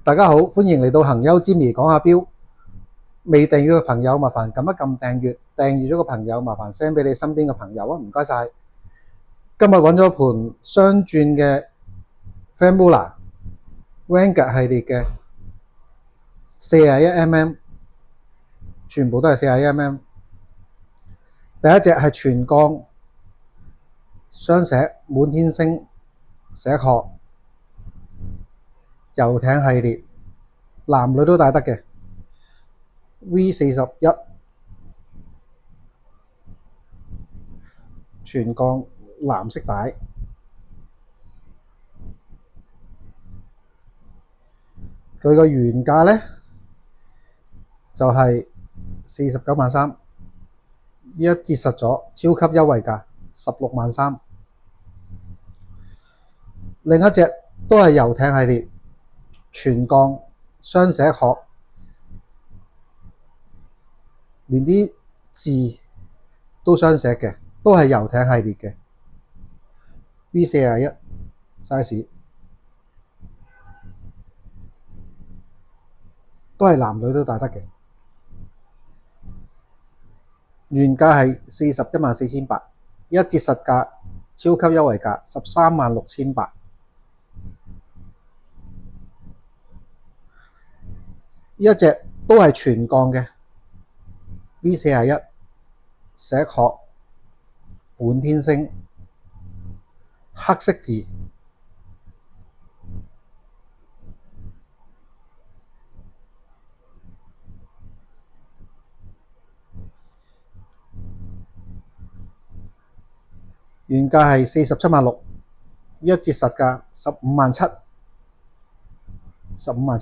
大家好，歡迎嚟到行優 Jimmy 講下錶。未訂閱嘅朋友麻煩撳一撳訂閱，訂閱咗嘅朋友麻煩 send 俾你身邊嘅朋友啊，唔該晒。今日揾咗盤雙鑽嘅 Famula Vanguard 系列嘅41mm，全部都係41mm。第一隻係全鋼雙石滿天星石殼遊艇系列，男女都戴得嘅 V41 全鋼藍色帶，佢個原價呢就係49.3萬，依家折實咗超級優惠價16.3萬。另一隻都係遊艇系列，全鋼雙石殼，連啲字都雙石嘅，都係遊艇系列嘅 V41 size， 都係男女都戴得嘅。原價係41.48萬，一折實價超級優惠價13.68萬。呢一隻都係全鋼嘅 V41 石殼滿天星黑色字，原價係47.6萬，一折實價15.7萬。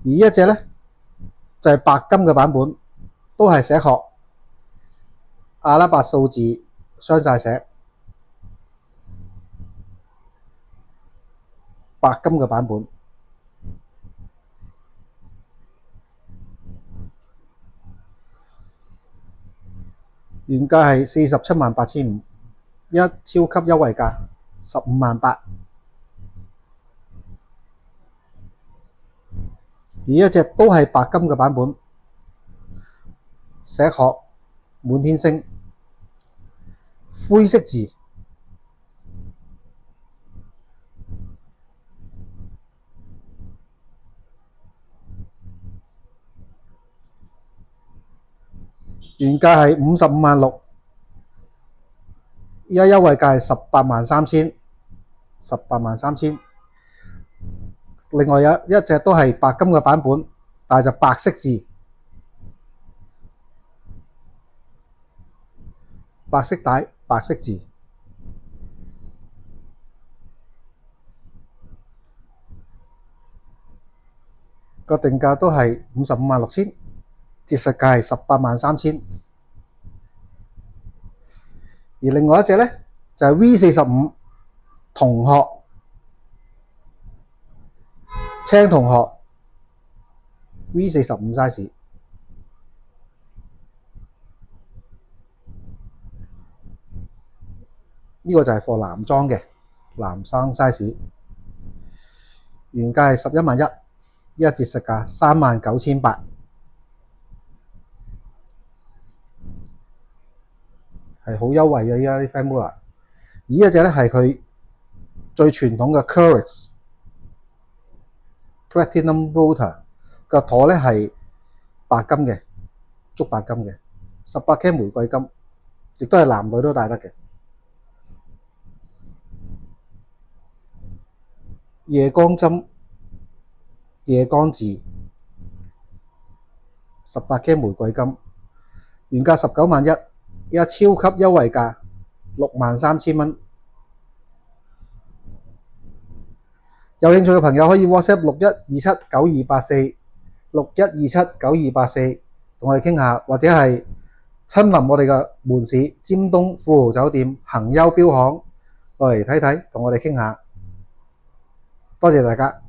而呢一隻呢，就係白金嘅版本，都係石殼阿拉伯數字雙晒石，白金嘅版本。原價係47.85萬，一超級優惠價15.8萬。而一隻都係白金嘅版本，石殼滿天星灰色字，原價係55.6萬，依家優惠價係18.3萬。另外有一隻都係白金嘅版本，但係就白色字，白色帶，白色字。個定價都係55.6萬，折實價係18.3萬。而另外一隻呢，就係 V45 銅殼青銅殼 V45 size， 呢個就係貨男裝嘅男生 size， 原價係11.1萬，依家折實價39,800，係好優惠嘅。依家啲 Famula， 而呢一隻咧係佢最傳統嘅 Corex Platinum Rotor， 個舵咧係白金嘅，足白金嘅18K 玫瑰金，亦都係男女都戴得嘅。夜光針、夜光字18K 玫瑰金，原價19.1萬，依家超級優惠價63,000蚊。有興趣嘅朋友可以 WhatsApp 61279284，61279284同我哋傾下，或者係親臨我哋嘅門市尖東富豪酒店行優錶行落嚟睇睇，同我哋傾下。多謝大家。